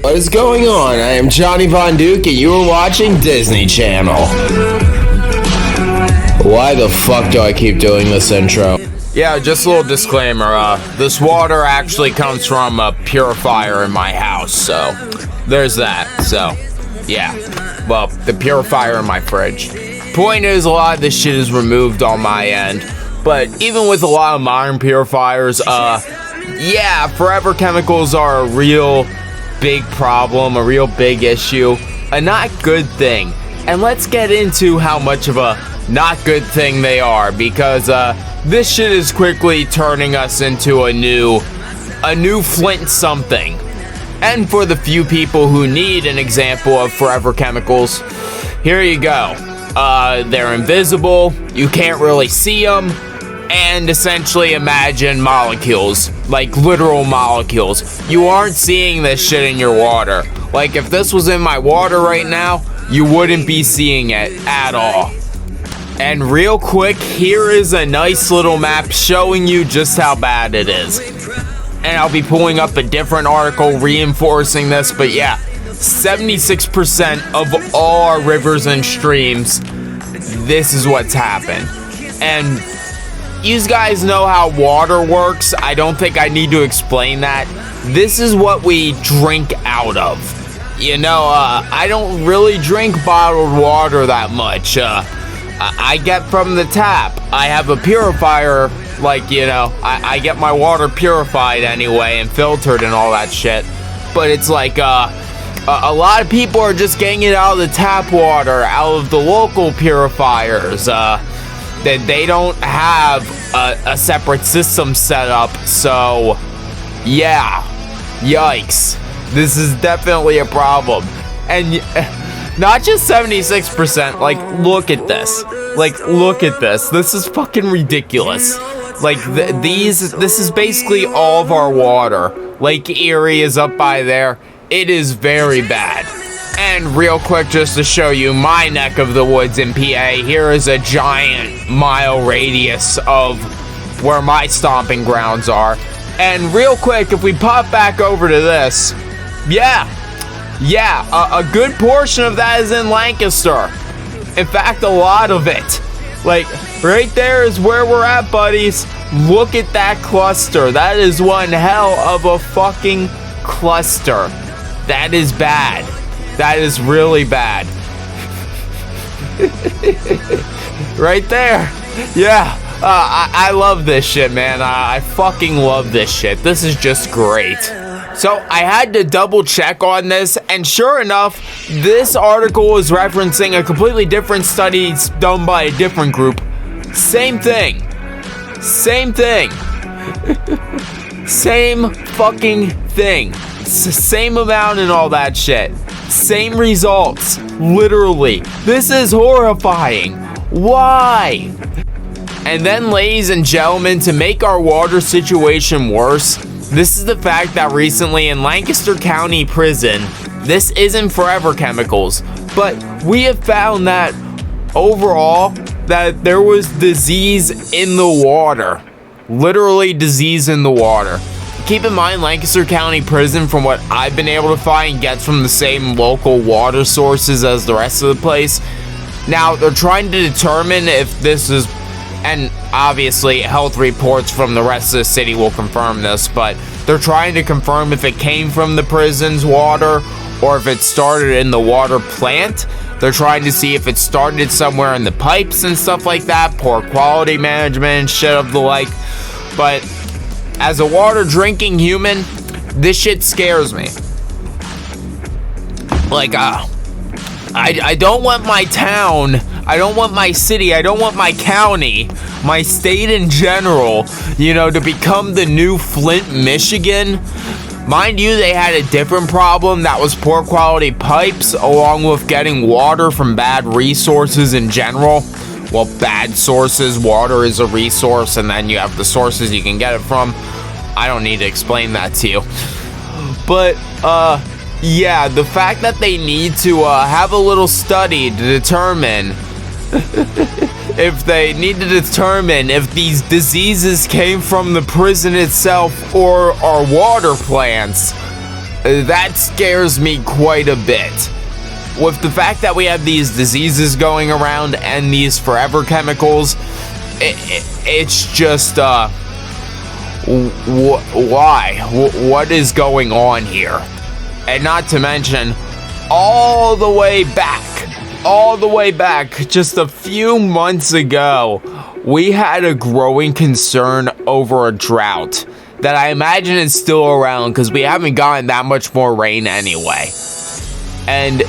What is going on? I am Johnny Von Duke and you are watching Disney Channel. Why the fuck do I keep doing this intro? Yeah, just a little disclaimer, this water actually comes from a purifier in my house, so there's that. So, yeah, well, the purifier in my fridge. Point is, a lot of this shit is removed on my end, but even with a lot of modern purifiers, yeah, forever chemicals are a real big problem, a real big issue, a not good thing. And let's get into how much of a not good thing they are, because this shit is quickly turning us into a new Flint something. And for the few people who need an example of forever chemicals, here you go. They're invisible, you can't really see them, and essentially imagine molecules, like literal molecules. You aren't seeing this shit in your water. Like, if this was in my water right now, you wouldn't be seeing it at all. And real quick, here is a nice little map showing you just how bad it is. And I'll be pulling up a different article reinforcing this, but yeah, 76% of all our rivers and streams, this is what's happened. And you guys know how water works. I don't think I need to explain that. This is what we drink out of. You know, I don't really drink bottled water that much. I get from the tap. I have a purifier, like, you know, I get my water purified anyway and filtered and all that shit. But it's like, a lot of people are just getting it out of the tap water, out of the local purifiers. That they don't have a separate system set up, so yeah, yikes, this is definitely a problem. And not just 76%, like, look at this, this is fucking ridiculous. Like, this is basically all of our water. Lake Erie is up by there. It is very bad. And real quick, just to show you my neck of the woods in PA, here is a giant mile radius of where my stomping grounds are. And real quick, if we pop back over to this, yeah, a good portion of that is in Lancaster. In fact, a lot of it. Like, right there is where we're at, buddies. Look at that cluster. That is one hell of a fucking cluster. That is bad. That is really bad. Right there. Yeah. I love this shit, man. I fucking love this shit. This is just great. So I had to double check on this, and sure enough, this article is referencing a completely different study done by a different group. Same thing. Same thing. Same fucking thing. Same amount and all that shit. Same results. Literally. This is horrifying. Why? And then, ladies and gentlemen, to make our water situation worse, this is the fact that recently in Lancaster County Prison, this isn't forever chemicals, but we have found that overall that there was disease in the water. Literally disease in the water. Keep in mind, Lancaster County Prison, from what I've been able to find, gets from the same local water sources as the rest of the place. Now, they're trying to determine if this is, and obviously health reports from the rest of the city will confirm this, but they're trying to confirm if it came from the prison's water or if it started in the water plant. They're trying to see if it started somewhere in the pipes and stuff like that, poor quality management and shit of the like. But as a water drinking human, this shit scares me. Like, I don't want my town, I don't want my city, I don't want my county, my state in general, you know, to become the new Flint, Michigan. Mind you, they had a different problem that was poor quality pipes, along with getting water from bad resources in general. Well, bad sources, water is a resource, and then you have the sources you can get it from. I don't need to explain that to you. But, Yeah, the fact that they need to have a little study to determine if these diseases came from the prison itself or our water plants, that scares me quite a bit. With the fact that we have these diseases going around and these forever chemicals, it's just, why? What is going on here? And not to mention, all the way back, just a few months ago, we had a growing concern over a drought that I imagine is still around because we haven't gotten that much more rain anyway. And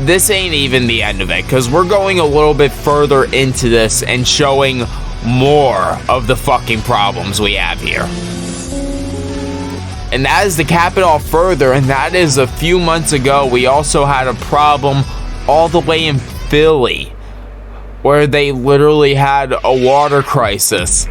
this ain't even the end of it, because we're going a little bit further into this and showing more of the fucking problems we have here. And that is to cap it off further, and that is a few months ago, we also had a problem all the way in Philly, where they literally had a water crisis.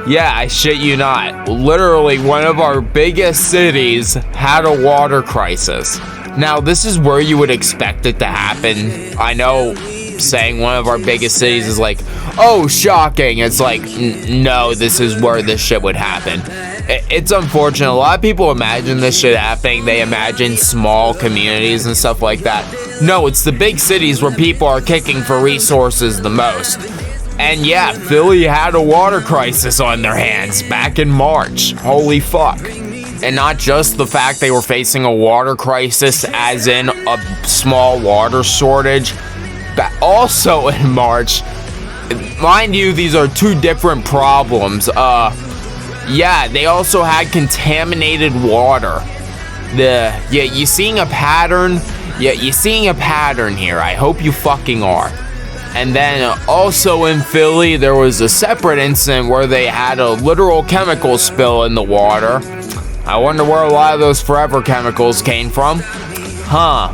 Yeah, I shit you not. Literally, one of our biggest cities had a water crisis. Now, this is where you would expect it to happen. I know saying one of our biggest cities is like, oh, shocking. It's like, no, this is where this shit would happen. It's unfortunate. A lot of people imagine this shit happening. They imagine small communities and stuff like that. No, it's the big cities where people are kicking for resources the most. And yeah, Philly had a water crisis on their hands back in March. Holy fuck. And not just the fact they were facing a water crisis, as in a small water shortage, but also in March. Mind you, these are two different problems. Yeah, they also had contaminated water. You seeing a pattern? Yeah, you seeing a pattern here. I hope you fucking are. And then also in Philly, there was a separate incident where they had a literal chemical spill in the water. I wonder where a lot of those forever chemicals came from. Huh.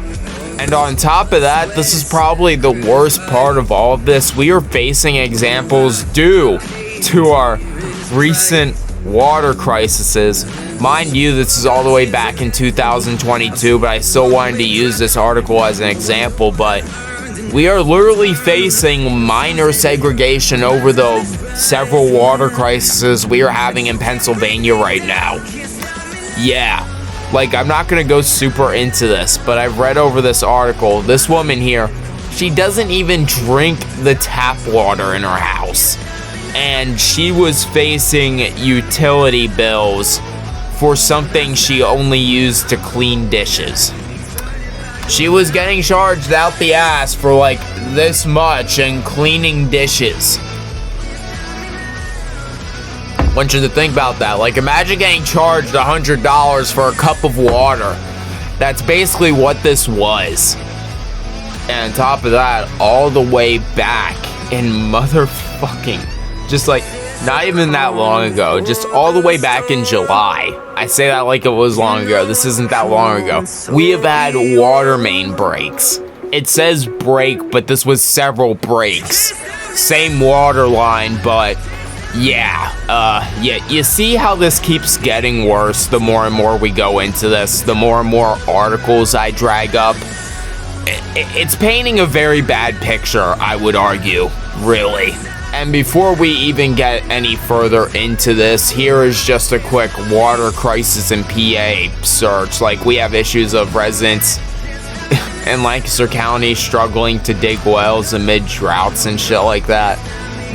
And on top of that, this is probably the worst part of all of this. We are facing examples due to our recent water crises. Mind you, this is all the way back in 2022, but I still wanted to use this article as an example. But we are literally facing minor segregation over the several water crises we are having in Pennsylvania right now. Yeah, like, I'm not gonna go super into this, but I've read over this article. This woman here, she doesn't even drink the tap water in her house. And she was facing utility bills for something she only used to clean dishes. She was getting charged out the ass for like this much and cleaning dishes. I want you to think about that. Like, imagine getting charged $100 for a cup of water. That's basically what this was. And on top of that, all the way back in motherfucking, just like, not even that long ago, just all the way back in July. I say that like it was long ago. This isn't that long ago. We have had water main breaks. It says break, but this was several breaks. Same water line, but yeah, you see how this keeps getting worse the more and more we go into this, the more and more articles I drag up. It's painting a very bad picture, I would argue, really. And before we even get any further into this, here is just a quick water crisis in PA search. Like, we have issues of residents in Lancaster County struggling to dig wells amid droughts and shit like that.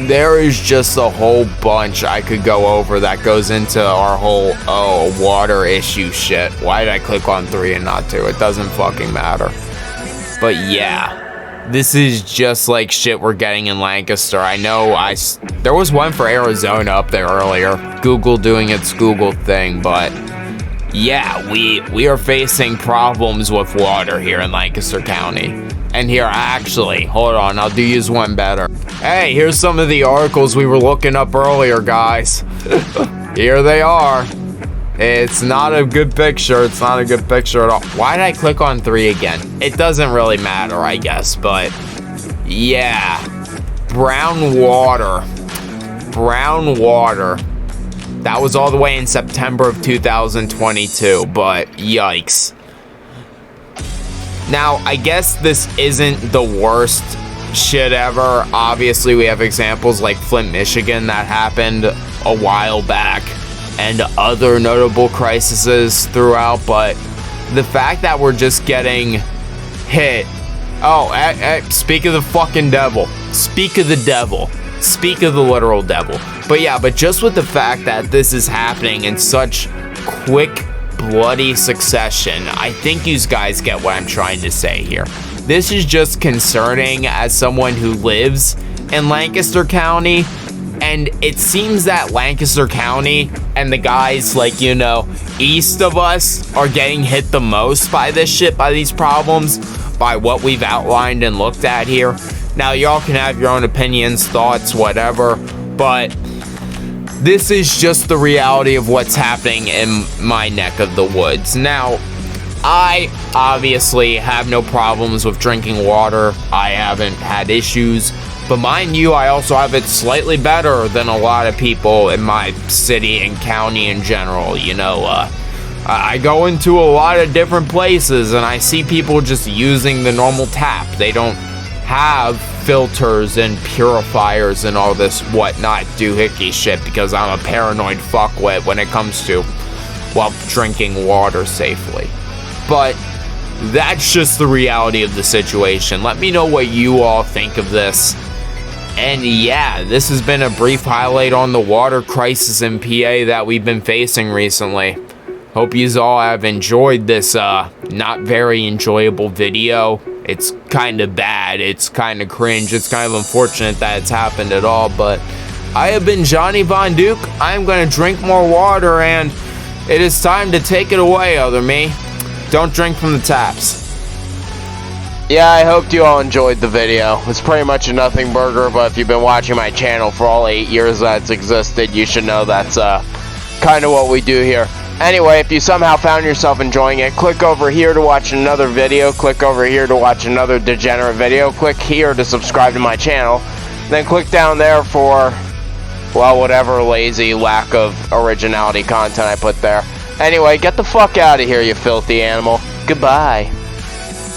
There is just a whole bunch I could go over that goes into our whole, water issue shit. Why did I click on 3 and not 2? It doesn't fucking matter. But yeah, this is just like shit we're getting in Lancaster. I know there was one for Arizona up there earlier. Google doing its Google thing, but yeah, we are facing problems with water here in Lancaster County. And here, actually, hold on, I'll do use one better. Hey, here's some of the articles we were looking up earlier, guys. Here they are. It's not a good picture. It's not a good picture at all. Why did I click on 3 again? It doesn't really matter, I guess, but yeah. Brown water. That was all the way in September of 2022, but yikes. Now, I guess this isn't the worst shit ever. Obviously, we have examples like Flint, Michigan that happened a while back, and other notable crises throughout, but the fact that we're just getting hit. Speak of the fucking devil. Speak of the devil. Speak of the literal devil. But yeah, but just with the fact that this is happening in such quick, bloody succession, I think you guys get what I'm trying to say here. This is just concerning as someone who lives in Lancaster County, and it seems that Lancaster County and the guys, like, you know, east of us are getting hit the most by this shit, by these problems, by what we've outlined and looked at here. Now, y'all can have your own opinions, thoughts, whatever, but this is just the reality of what's happening in my neck of the woods. Now, I obviously have no problems with drinking water. I haven't had issues. But mind you, I also have it slightly better than a lot of people in my city and county in general. You know, I go into a lot of different places and I see people just using the normal tap. They don't have filters and purifiers and all this whatnot doohickey shit because I'm a paranoid fuckwit when it comes to, well, drinking water safely. But that's just the reality of the situation. Let me know what you all think of this. And yeah, this has been a brief highlight on the water crisis in PA that we've been facing recently. Hope you all have enjoyed this not very enjoyable video. It's kind of bad, it's kind of cringe, it's kind of unfortunate that it's happened at all, but I have been Johnny Von Duke. I'm going to drink more water, and it is time to take it away, other me. Don't drink from the taps. Yeah, I hope you all enjoyed the video. It's pretty much a nothing burger, but if you've been watching my channel for all 8 years that it's existed, you should know that's kind of what we do here. Anyway, if you somehow found yourself enjoying it, click over here to watch another video, click over here to watch another degenerate video, click here to subscribe to my channel, then click down there for, well, whatever lazy lack of originality content I put there. Anyway, get the fuck out of here, you filthy animal. Goodbye.